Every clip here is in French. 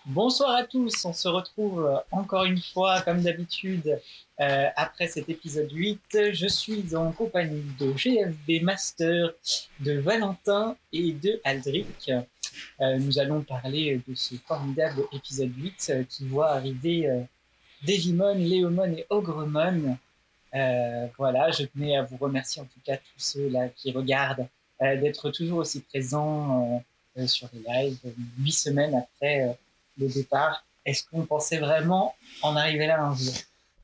Bonsoir à tous, on se retrouve encore une fois comme d'habitude après cet épisode 8. Je suis en compagnie de GFB Master, de Valentin et de Aldric. Nous allons parler de ce formidable épisode 8 qui voit arriver Devimon, Léomon et Ogremon. Voilà, je tenais à vous remercier en tout cas tous ceux là qui regardent d'être toujours aussi présents sur les lives 8 semaines après le départ. Est-ce qu'on pensait vraiment en arriver là un jour?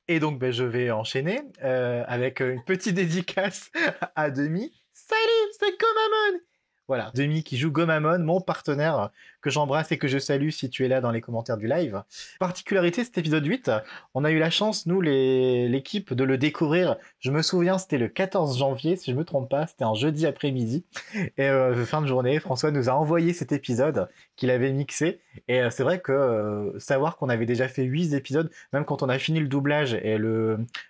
Et donc, je vais enchaîner avec une petite dédicace à Demi. Salut, c'est Gomamon. Voilà, Demi qui joue Gomamon, mon partenaire, que j'embrasse et que je salue si tu es là dans les commentaires du live. Particularité, cet épisode 8, on a eu la chance, nous, l'équipe, de le découvrir. Je me souviens, c'était le 14 janvier, si je me trompe pas, c'était un jeudi après-midi. Et fin de journée, François nous a envoyé cet épisode qu'il avait mixé. Et c'est vrai que savoir qu'on avait déjà fait 8 épisodes, même quand on a fini le doublage, et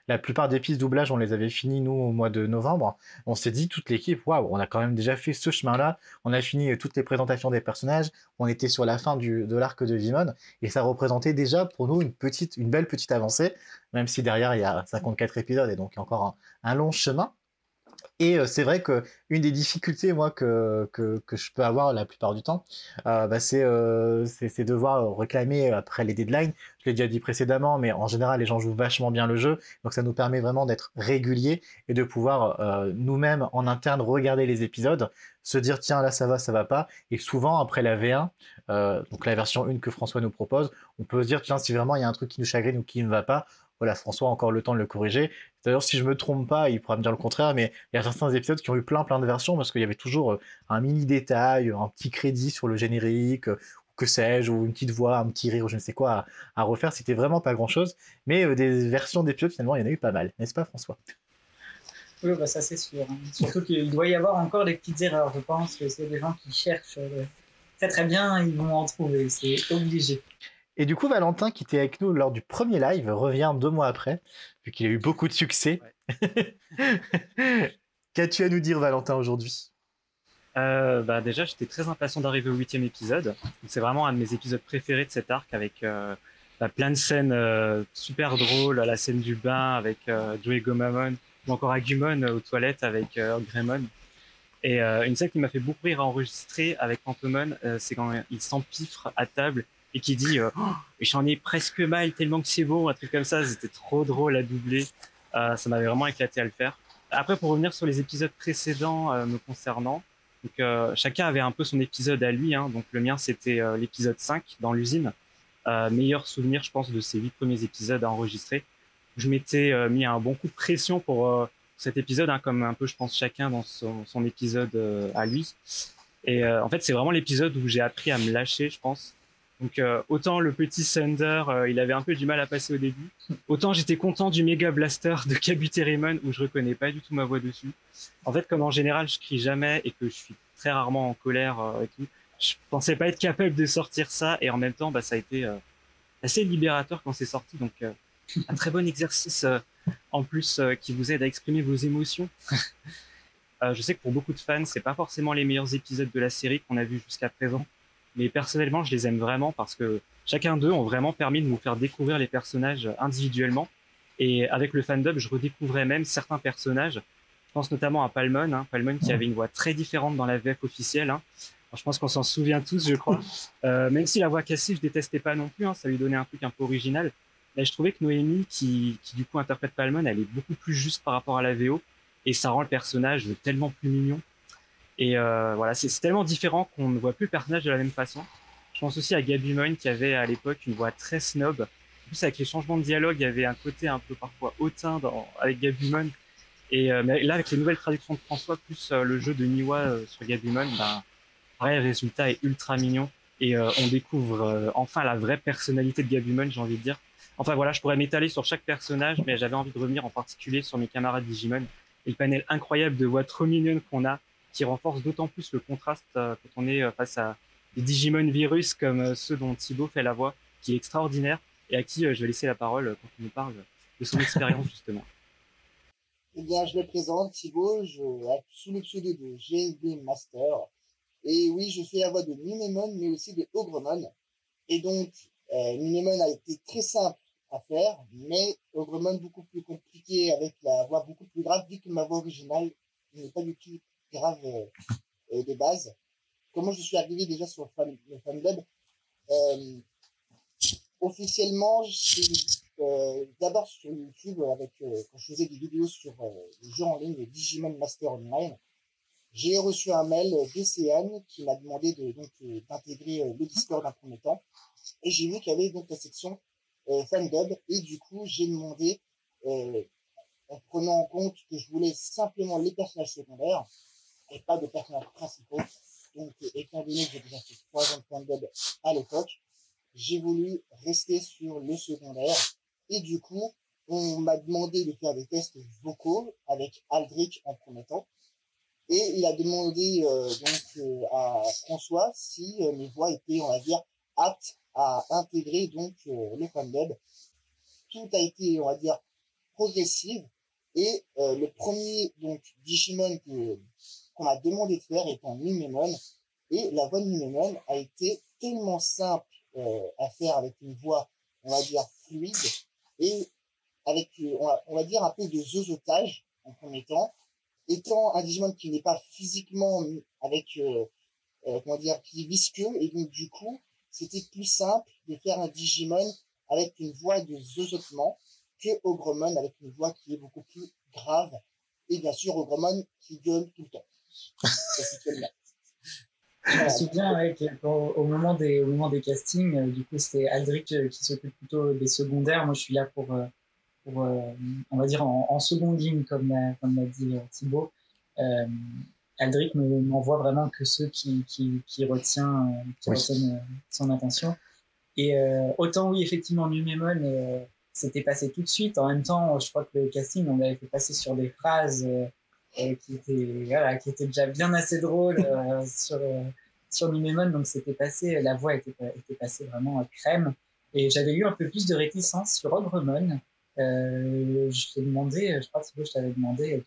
la plupart des pistes doublage, on les avait finis nous au mois de novembre, on s'est dit, toute l'équipe, waouh, on a quand même déjà fait ce chemin-là, on a fini toutes les présentations des personnages, on était sur la fin de l'arc de Vimon, et ça représentait déjà pour nous une belle petite avancée, même si derrière il y a 54 épisodes, et donc il y a encore un long chemin. Et c'est vrai que une des difficultés, moi, que je peux avoir la plupart du temps, c'est devoir réclamer après les deadlines. Je l'ai déjà dit précédemment, mais en général, les gens jouent vachement bien le jeu. Donc ça nous permet vraiment d'être réguliers et de pouvoir nous-mêmes, en interne, regarder les épisodes, se dire, tiens, là, ça va pas. Et souvent, après la V1, donc la version 1 que François nous propose, on peut se dire, tiens, si vraiment il y a un truc qui nous chagrine ou qui ne va pas, voilà, François a encore le temps de le corriger. D'ailleurs, si je me trompe pas, il pourra me dire le contraire, mais il y a certains épisodes qui ont eu plein de versions parce qu'il y avait toujours un mini détail, un petit crédit sur le générique, ou que sais-je, ou une petite voix, un petit rire, ou je ne sais quoi à refaire. C'était vraiment pas grand-chose, mais des versions d'épisodes, finalement, il y en a eu pas mal, n'est-ce pas, François? Oui, bah ça c'est sûr, hein. Surtout qu'il doit y avoir encore des petites erreurs. Je pense que c'est des gens qui cherchent très très bien, ils vont en trouver, c'est obligé. Et du coup, Valentin, qui était avec nous lors du premier live, revient 2 mois après, vu qu'il a eu beaucoup de succès. Qu'as-tu à nous dire, Valentin, aujourd'hui? Déjà, j'étais très impatient d'arriver au 8e épisode. C'est vraiment un de mes épisodes préférés de cet arc avec plein de scènes super drôles, la scène du bain avec Joey Gomamon ou encore Agumon aux toilettes avec Greymon. Et une scène qui m'a fait beaucoup rire à enregistrer avec Pantomon, c'est quand il s'empiffre à table et qui dit oh, j'en ai presque mal tellement que c'est beau, un truc comme ça. C'était trop drôle à doubler. Ça m'avait vraiment éclaté à le faire. Après, pour revenir sur les épisodes précédents me concernant, donc, chacun avait un peu son épisode à lui. Hein. Donc le mien, c'était l'épisode 5 dans l'usine. Meilleur souvenir, je pense, de ces 8 premiers épisodes à enregistrer. Je m'étais mis un bon coup de pression pour cet épisode, hein, comme un peu, je pense, chacun dans son épisode à lui. Et en fait, c'est vraiment l'épisode où j'ai appris à me lâcher, je pense. Donc autant le petit Thunder, il avait un peu du mal à passer au début, autant j'étais content du Mega Blaster de Kabuterimon où je reconnais pas du tout ma voix dessus. En fait, comme en général je crie jamais et que je suis très rarement en colère et tout, je pensais pas être capable de sortir ça et en même temps, ça a été assez libérateur quand c'est sorti. Donc un très bon exercice en plus qui vous aide à exprimer vos émotions. Je sais que pour beaucoup de fans, c'est pas forcément les meilleurs épisodes de la série qu'on a vus jusqu'à présent. Mais personnellement, je les aime vraiment parce que chacun d'eux ont vraiment permis de nous faire découvrir les personnages individuellement. Et avec le fandom, je redécouvrais même certains personnages. Je pense notamment à Palmon, hein, Palmon qui avait une voix très différente dans la VF officielle. Hein. Alors, je pense qu'on s'en souvient tous, je crois. Même si la voix cassée, je détestais pas non plus, hein, ça lui donnait un truc un peu original. Mais je trouvais que Noémie, qui du coup interprète Palmon, elle est beaucoup plus juste par rapport à la VO. Et ça rend le personnage tellement plus mignon. Et voilà, c'est tellement différent qu'on ne voit plus le personnage de la même façon. Je pense aussi à Gabumon qui avait à l'époque une voix très snob. En plus, avec les changements de dialogue, il y avait un côté un peu parfois hautain avec Gabumon. Et mais là, avec les nouvelles traductions de François, plus le jeu de Niwa sur Gabumon, pareil, le résultat est ultra mignon. Et on découvre enfin la vraie personnalité de Gabumon, j'ai envie de dire. Enfin voilà, je pourrais m'étaler sur chaque personnage, mais j'avais envie de revenir en particulier sur mes camarades Digimon et le panel incroyable de voix trop mignonnes qu'on a, qui renforce d'autant plus le contraste quand on est face à des Digimon virus comme ceux dont Thibaut fait la voix, qui est extraordinaire, et à qui je vais laisser la parole quand il nous parle de son expérience justement. Eh bien, je me présente, Thibaut, sous le pseudo de GSB Master. Et oui, je fais la voix de Numemon, mais aussi de Ogremon. Et donc, Minimon a été très simple à faire, mais Ogremon beaucoup plus compliqué avec la voix beaucoup plus grave, vu que ma voix originale n'est pas du tout grave de base. Comment je suis arrivé déjà sur le FanDub officiellement, d'abord sur YouTube, quand je faisais des vidéos sur le jeu en ligne Digimon Master Online, j'ai reçu un mail d'Océane qui m'a demandé d'intégrer le Discord d'un premier temps. Et j'ai vu qu'il y avait donc la section FanDub. Et du coup, j'ai demandé, en prenant en compte que je voulais simplement les personnages secondaires et pas de personnages principaux. Donc, étant donné que j'ai déjà fait 3 ans de FanDub à l'époque, j'ai voulu rester sur le secondaire. Et du coup, on m'a demandé de faire des tests vocaux avec Aldrich en premier temps. Et il a demandé à François si mes voix étaient, on va dire, aptes à intégrer le FanDub. Tout a été, on va dire, progressif. Et le premier Digimon qu'on m'a demandé de faire étant Numemon. Et la voix de Numemon a été tellement simple à faire avec une voix, on va dire, fluide et avec, on va dire, un peu de zozotage en premier temps. Étant un Digimon qui n'est pas physiquement avec, qui est visqueux, et donc du coup, c'était plus simple de faire un Digimon avec une voix de zozotement que Ogremon avec une voix qui est beaucoup plus grave, et bien sûr Ogremon qui gueule tout le temps. Je me souviens au moment des castings, du coup c'était Aldrich qui s'occupe plutôt des secondaires. Moi je suis là pour on va dire en seconde ligne comme l'a dit Thibaut. Aldrich m'envoie vraiment que ceux qui retiennent son attention. Et autant oui effectivement Numemon c'était passé tout de suite. En même temps je crois que le casting on l'avait fait passer sur des phrases qui était déjà bien assez drôle sur Numemon, donc c'était passé, la voix était passée vraiment crème. Et j'avais eu un peu plus de réticence sur Ogremon. Je t'ai demandé, je crois que je t'avais demandé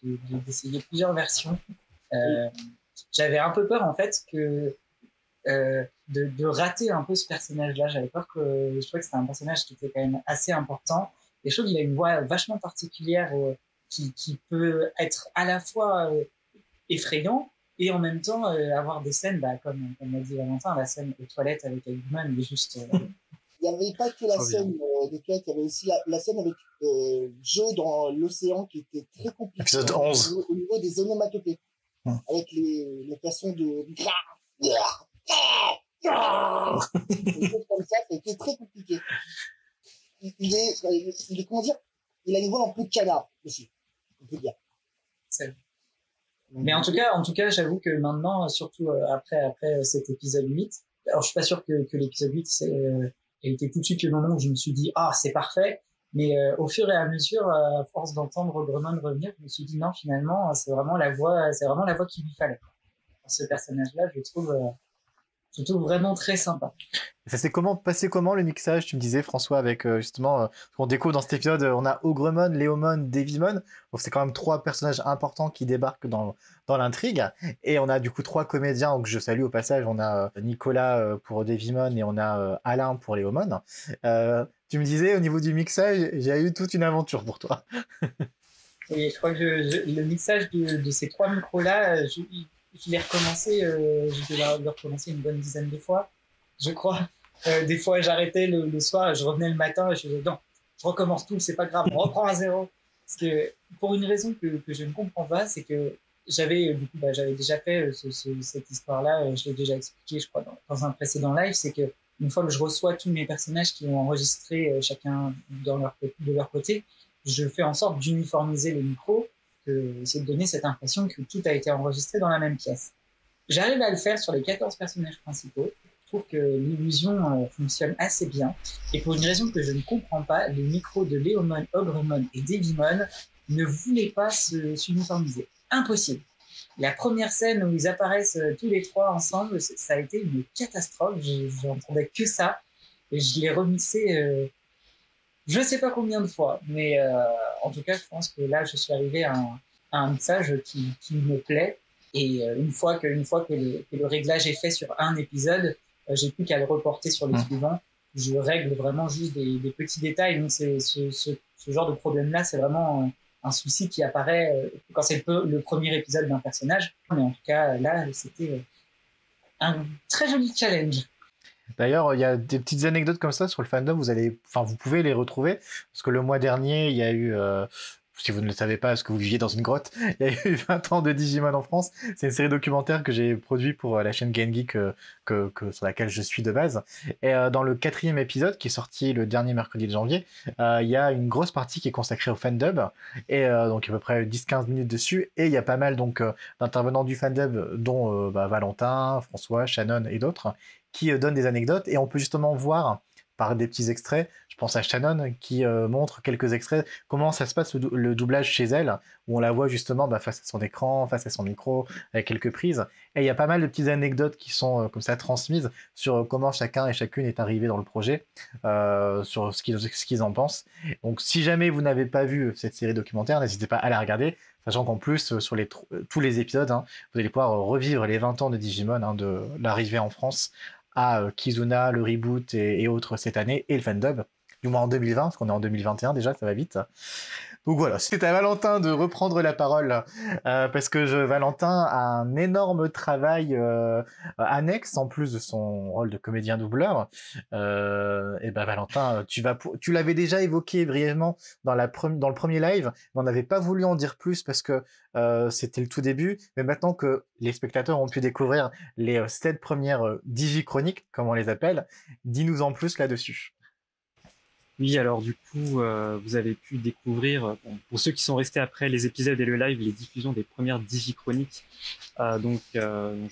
d'essayer plusieurs versions. J'avais un peu peur en fait que de rater un peu ce personnage-là. J'avais peur que je trouvais que c'était un personnage qui était quand même assez important. Et je trouve qu'il a une voix vachement particulière. Qui peut être à la fois effrayant et en même temps avoir des scènes, comme l'a dit Valentin, la scène aux toilettes avec Eggman, il est juste... Il n'y avait pas que la scène des toilettes, il y avait aussi la scène avec Joe dans l'océan qui était très compliquée. Épisode 11. Au niveau des onomatopées. Avec les façons de... Des choses comme ça, c'était très compliqué. Il est, comment dire, il a une voix un peu de canard aussi. On peut dire. Mais en tout cas, j'avoue que maintenant, surtout après cet épisode 8, alors je suis pas sûr que l'épisode 8 a été tout de suite le moment où je me suis dit c'est parfait, mais au fur et à mesure, à force d'entendre Ogremon revenir, je me suis dit non, finalement, c'est vraiment la voix qu'il lui fallait. Pour ce personnage-là, je trouve vraiment très sympa. Ça s'est passé comment le mixage? Tu me disais François avec justement on découvre dans cet épisode on a Ogremon, Leomon, Devimon. Donc c'est quand même 3 personnages importants qui débarquent dans l'intrigue et on a du coup 3 comédiens donc je salue au passage. On a Nicolas pour Devimon et on a Alain pour Leomon. Tu me disais au niveau du mixage, j'ai eu toute une aventure pour toi. Oui, je crois que le mixage de ces 3 micros-là, je l'ai recommencé, je devais le recommencer une bonne dizaine de fois, je crois. Des fois, j'arrêtais le soir, je revenais le matin et je disais non, je recommence tout, c'est pas grave, on reprend à zéro. Parce que pour une raison que je ne comprends pas, c'est que j'avais déjà fait cette histoire-là, je l'ai déjà expliqué, je crois, dans un précédent live, c'est que une fois que je reçois tous mes personnages qui ont enregistré chacun de leur côté, je fais en sorte d'uniformiser les micros, c'est de donner cette impression que tout a été enregistré dans la même pièce. J'arrive à le faire sur les 14 personnages principaux. Je trouve que l'illusion fonctionne assez bien. Et pour une raison que je ne comprends pas, les micros de Leomon, Ogremon et Devimon ne voulaient pas s'uniformiser. Impossible. La première scène où ils apparaissent tous les 3 ensemble, ça a été une catastrophe. Je n'entendais que ça. Et je l'ai remixé je ne sais pas combien de fois. Mais en tout cas, je pense que là, je suis arrivé à un mixage qui me plaît. Et une fois que le réglage est fait sur un épisode, j'ai plus qu'à le reporter sur le suivant je règle vraiment juste des petits détails. Donc, ce genre de problème-là, c'est vraiment un souci qui apparaît quand c'est le premier épisode d'un personnage. Mais en tout cas, là, c'était un très joli challenge. D'ailleurs, il y a des petites anecdotes comme ça sur le fandom, vous pouvez les retrouver, parce que le mois dernier, il y a eu, si vous ne le savez pas, parce que vous viviez dans une grotte, il y a eu 20 ans de Digimon en France. C'est une série documentaire que j'ai produit pour la chaîne Game Geek sur laquelle je suis de base. Et dans le 4e épisode, qui est sorti le dernier mercredi de janvier, il y a une grosse partie qui est consacrée au fandom, et donc à peu près 10-15 minutes dessus, et il y a pas mal d'intervenants du fandom, dont Valentin, François, Shannon et d'autres, qui donne des anecdotes et on peut justement voir par des petits extraits, je pense à Shannon qui montre quelques extraits, comment ça se passe le doublage chez elle, où on la voit justement face à son écran, face à son micro, avec quelques prises. Et il y a pas mal de petites anecdotes qui sont comme ça transmises sur comment chacun et chacune est arrivé dans le projet, sur ce qu'ils en pensent. Donc si jamais vous n'avez pas vu cette série documentaire, n'hésitez pas à la regarder, sachant qu'en plus, sur tous les épisodes, hein, vous allez pouvoir revivre les 20 ans de Digimon, hein, de l'arrivée en France à Kizuna, le reboot et autres cette année, et le fandom, du moins en 2020, parce qu'on est en 2021 déjà, ça va vite. Donc voilà, c'est à Valentin de reprendre la parole, parce que Valentin a un énorme travail annexe, en plus de son rôle de comédien doubleur. Et ben Valentin, tu l'avais déjà évoqué brièvement dans le premier live, mais on n'avait pas voulu en dire plus parce que c'était le tout début, mais maintenant que les spectateurs ont pu découvrir les 7 premières Digi-chroniques, comme on les appelle, dis-nous en plus là-dessus. Oui, alors du coup, vous avez pu découvrir, pour ceux qui sont restés après les épisodes et le live, les diffusions des premières Digi-chroniques. Donc, je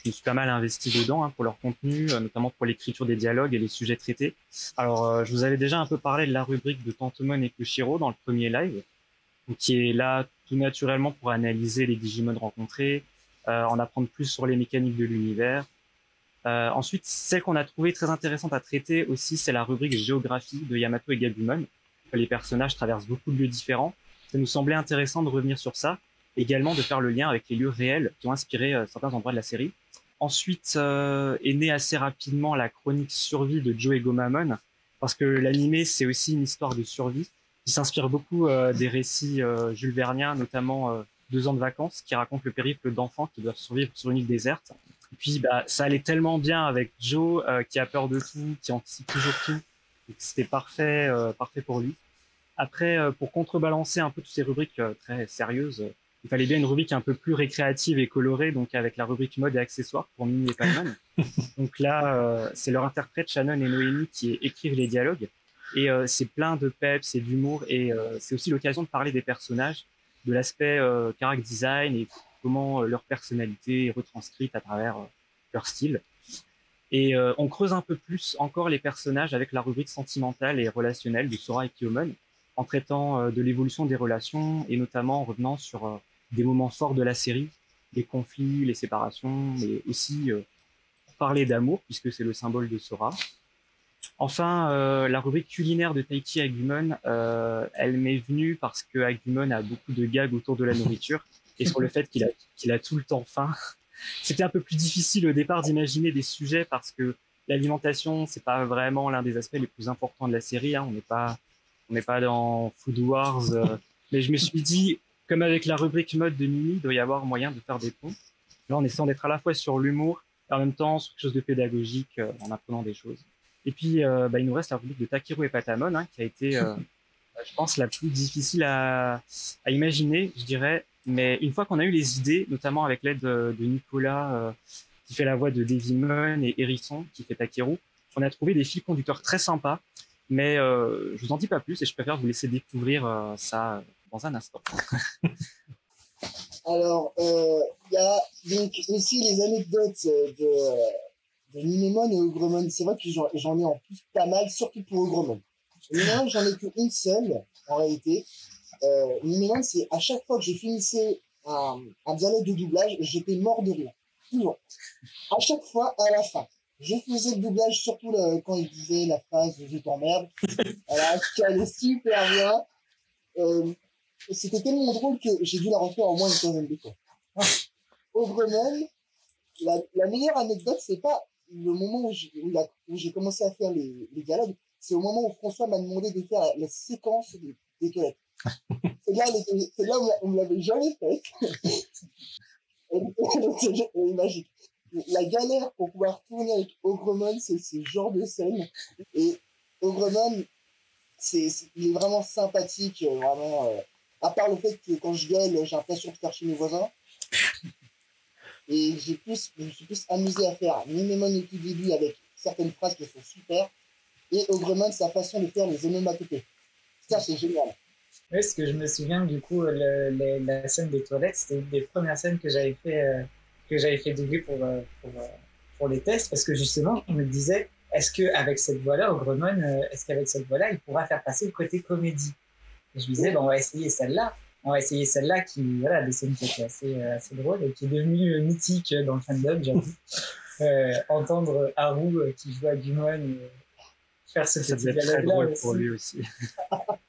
me suis pas mal investi dedans, hein, pour leur contenu, notamment pour l'écriture des dialogues et les sujets traités. Alors, je vous avais déjà un peu parlé de la rubrique de Tantemon et Kushiro dans le premier live, donc, qui est là tout naturellement pour analyser les Digimon rencontrés, en apprendre plus sur les mécaniques de l'univers. Ensuite, celle qu'on a trouvée très intéressante à traiter aussi, c'est la rubrique géographie de Yamato et Gabumon. Les personnages traversent beaucoup de lieux différents. Ça nous semblait intéressant de revenir sur ça, également de faire le lien avec les lieux réels qui ont inspiré certains endroits de la série. Ensuite, est née assez rapidement la chronique survie de Joe et Gomamon, parce que l'animé, c'est aussi une histoire de survie qui s'inspire beaucoup des récits Jules Verniens, notamment 2 ans de vacances, qui racontent le périple d'enfants qui doivent survivre sur une île déserte. Et puis, ça allait tellement bien avec Joe, qui a peur de tout, qui anticipe toujours tout. C'était parfait, parfait pour lui. Après, pour contrebalancer un peu toutes ces rubriques très sérieuses, il fallait bien une rubrique un peu plus récréative et colorée, donc avec la rubrique mode et accessoires pour Mimi et Pac-Man. Donc là, c'est leur interprète Shannon et Noémie qui écrivent les dialogues. Et c'est plein de peps et d'humour. Et c'est aussi l'occasion de parler des personnages, de l'aspect character design et comment leur personnalité est retranscrite à travers leur style. Et on creuse un peu plus encore les personnages avec la rubrique sentimentale et relationnelle de Sora et Kiyomon, en traitant de l'évolution des relations et notamment en revenant sur des moments forts de la série, les conflits, les séparations, mais aussi parler d'amour, puisque c'est le symbole de Sora. Enfin, la rubrique culinaire de Taiki Agumon, elle m'est venue parce que Agumon a beaucoup de gags autour de la nourriture et sur le fait qu'il a tout le temps faim. C'était un peu plus difficile au départ d'imaginer des sujets parce que l'alimentation, c'est pas vraiment l'un des aspects les plus importants de la série, hein. On n'est pas dans Food Wars, mais je me suis dit, comme avec la rubrique mode de Mimi, il doit y avoir moyen de faire des ponts. Là, en essayant d'être à la fois sur l'humour et en même temps sur quelque chose de pédagogique, en apprenant des choses. Et puis, il nous reste la rubrique de Takeru et Patamon, hein, qui a été, je pense, la plus difficile à imaginer, je dirais. Mais une fois qu'on a eu les idées, notamment avec l'aide de Nicolas, qui fait la voix de Devimon, et Hérisson, qui fait Takeru, on a trouvé des fils conducteurs très sympas. Mais je vous en dis pas plus et je préfère vous laisser découvrir ça dans un instant. Alors, il y a donc aussi les anecdotes de Ninemon et Ogremon. C'est vrai que j'en ai en plus pas mal, surtout pour Ogremon. Ninemon, j'en ai qu'une seule, en réalité. Ninemon, c'est à chaque fois que j'ai finissé un dialogue de doublage, j'étais mort de rire. Toujours. À chaque fois, à la fin. Je faisais le doublage, surtout quand il disait la phrase « je t'emmerde ». Voilà, qui allait super bien. C'était tellement drôle que j'ai dû la refaire au moins une quinzaine de fois. Ogremon, la meilleure anecdote, c'est pas le moment où j'ai commencé à faire les dialogues, c'est au moment où François m'a demandé de faire la séquence des toilettes. C'est là où on me l'avait jamais fait. C'est magique. La galère pour pouvoir tourner avec Ogremon, c'est ce genre de scène. Et Ogremon, il est vraiment sympathique, vraiment. À part le fait que quand je gueule, j'ai l'impression de faire chez mes voisins. Et je me suis plus amusé à faire Mimemon au tout début avec certaines phrases qui sont super. Et Ogremon, sa façon de faire les onomatopées. Ça, c'est génial. Oui, parce que je me souviens, du coup, la scène des toilettes, c'était une des premières scènes que j'avais fait doubler pour les tests, parce que justement, on me disait, est-ce qu'avec cette voix-là, Ogremon, est-ce qu'avec cette voix-là, il pourra faire passer le côté comédie? Et je me disais, on va essayer celle-là. On va essayer celle-là qui, voilà, des scènes qui étaient assez drôles et qui est devenue mythique dans le fandom, j'avoue. Entendre Haru qui joue à Gumon faire ce petit dialogue-là. C'était très drôle aussi. Pour lui aussi.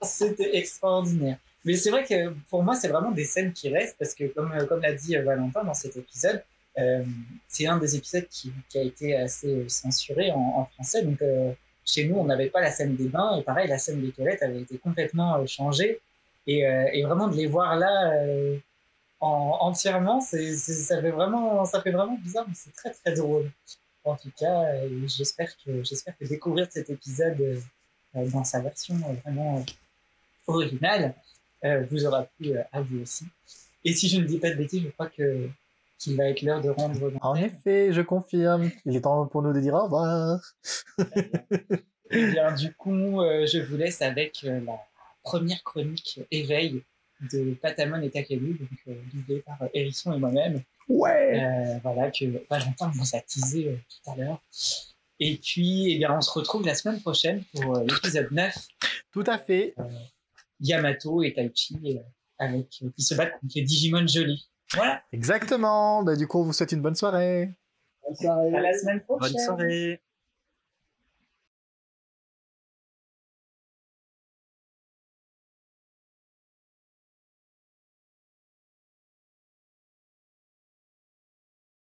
C'était extraordinaire. Mais c'est vrai que pour moi, c'est vraiment des scènes qui restent parce que, comme l'a dit Valentin dans cet épisode, c'est un des épisodes qui a été assez censuré en français. Donc, chez nous, on n'avait pas la scène des bains et pareil, la scène des toilettes avait été complètement changée. Et vraiment de les voir là entièrement, ça fait vraiment bizarre, mais c'est très très drôle. En tout cas, j'espère que découvrir cet épisode dans sa version vraiment originale vous aura plu à vous aussi. Et si je ne dis pas de bêtises, je crois qu'il va être l'heure de rendre. En effet, je confirme. Il est temps pour nous de dire au revoir. Et bien, du coup, je vous laisse avec la première chronique éveil de Patamon et Takelu, donc doublée par Hérisson et moi-même. Ouais. Voilà, que Valentin vous a teasé tout à l'heure. Et puis, eh bien, on se retrouve la semaine prochaine pour l'épisode 9. Tout à fait. Yamato et Taichi qui se battent contre les Digimon jolis. Voilà. Exactement. Du coup, on vous souhaite une bonne soirée. Bonne soirée. À la semaine prochaine. Bonne soirée.